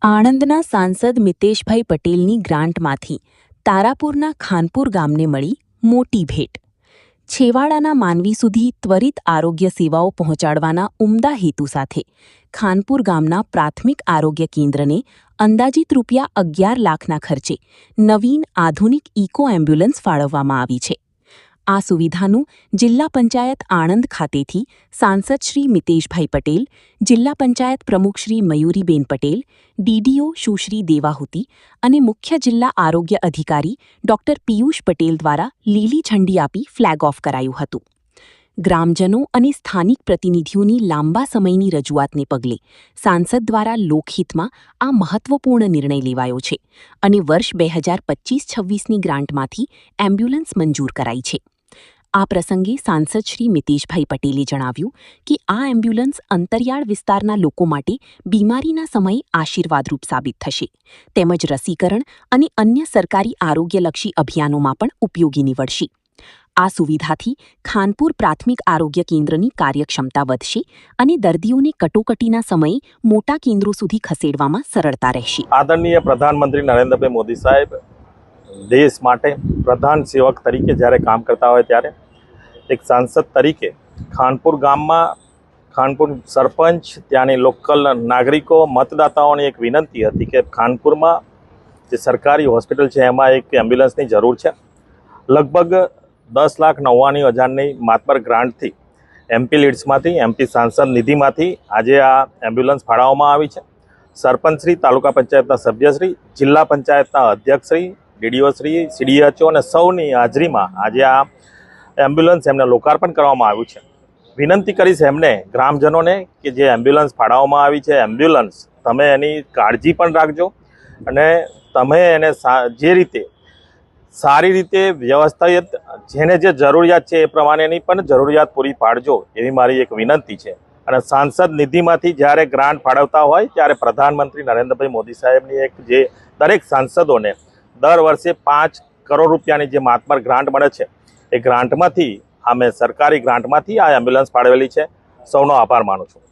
આણંદના સાંસદ મિતેશભાઈ પટેલની ગ્રાન્ટમાંથી તારાપુરના ખાનપુર ગામને મળી મોટી ભેટ। છેવાડાના માનવી સુધી ત્વરિત આરોગ્ય સેવાઓ પહોંચાડવાના ઉમદા હેતુ સાથે ખાનપુર ગામના પ્રાથમિક આરોગ્ય કેન્દ્રને અંદાજિત ₹11 લાખના ખર્ચે નવીન આધુનિક ઇકો એમ્બ્યુલન્સ ફાળવવામાં આવી છે। આ સુવિધાનું જિલ્લા પંચાયત આણંદ ખાતેથી સાંસદ શ્રી મિતેશભાઈ પટેલ, જિલ્લા પંચાયત પ્રમુખ શ્રી મયુરીબેન પટેલ, ડીડીઓ સુશ્રી દેવાહુતી અને મુખ્ય જિલ્લા આરોગ્ય અધિકારી ડોક્ટર પિયુષ પટેલ દ્વારા લીલી ઝંડી આપી ફ્લેગ ઓફ કરાયું હતું। ગ્રામજનો અને સ્થાનિક પ્રતિનિધિઓની લાંબા સમયની રજૂઆતને પગલે સાંસદ દ્વારા લોકહિતમાં આ મહત્વપૂર્ણ નિર્ણય લેવાયો છે અને વર્ષ 2025-26ની ગ્રાન્ટમાંથી એમ્બ્યુલન્સ મંજૂર કરાઈ છે। આ પ્રસંગે સાંસદ શ્રી મિતેશભાઈ પટેલે જણાવ્યું કે આ એમ્બ્યુલન્સ અંતરિયાળ વિસ્તારના લોકો માટે બીમારીના સમયે આશીર્વાદરૂપ સાબિત થશે તેમજ રસીકરણ અને અન્ય સરકારી આરોગ્યલક્ષી અભિયાનોમાં પણ ઉપયોગી નીવડશે। આ સુવિધાથી ખાનપુર પ્રાથમિક આરોગ્ય કેન્દ્રની કાર્યક્ષમતા વધશે અને દર્દીઓને કટોકટીના સમયે મોટા કેન્દ્રો સુધી ખસેડવામાં સરળતા રહેશે। આદરણીય પ્રધાનમંત્રી નરેન્દ્રભાઈ મોદી સાહેબ દેશ માટે પ્રધાન સેવક તરીકે જ્યારે કામ કરતા હોય ત્યારે એક સાંસદ તરીકે ખાનપુર ગામમાં ખાનપુર સરપંચ ત્યાંની લોકલ નાગરિકો મતદાતાઓની એક વિનંતી હતી કે ખાનપુરમાં જે સરકારી હોસ્પિટલ છે એમાં એક એમ્બ્યુલન્સની જરૂર છે। લગભગ 10,99,000ની માતબર ગ્રાન્ટથી એમપી લીડ્સમાંથી એમપી સાંસદ નિધિમાંથી આજે આ એમ્બ્યુલન્સ ફાળવવામાં આવી છે। સરપંચશ્રી, તાલુકા પંચાયતના સભ્યશ્રી, જિલ્લા પંચાયતના અધ્યક્ષશ્રી, ડીડીઓશ્રી, સીડીએચઓ અને સૌની હાજરીમાં આજે આ એમ્બ્યુલન્સ એમને લોકાર્પણ કરવામાં આવ્યું છે। વિનંતી કરીશ એમને ગ્રામજનોને કે જે એમ્બ્યુલન્સ ફાળવવામાં આવી છે એમ્બ્યુલન્સ તમે એની કાળજી પણ રાખજો અને તમે એને જે રીતે સારી રીતે વ્યવસ્થિત જેને જે જરૂરિયાત છે એ પ્રમાણેની પણ જરૂરિયાત પૂરી પાડજો એવી મારી એક વિનંતી છે। અને સાંસદ નિધિમાંથી જ્યારે ગ્રાન્ટ ફાળવતા હોય ત્યારે પ્રધાનમંત્રી નરેન્દ્રભાઈ મોદી સાહેબની એક જે દરેક સાંસદોને દર વર્ષે 5 કરોડ રૂપિયાની જે માતબર ગ્રાન્ટ મળે છે એ ગ્રાન્ટમાંથી અમે સરકારી ગ્રાન્ટમાંથી આ એમ્બ્યુલન્સ ફાળવેલી છે। સૌનો આભાર માનું છું।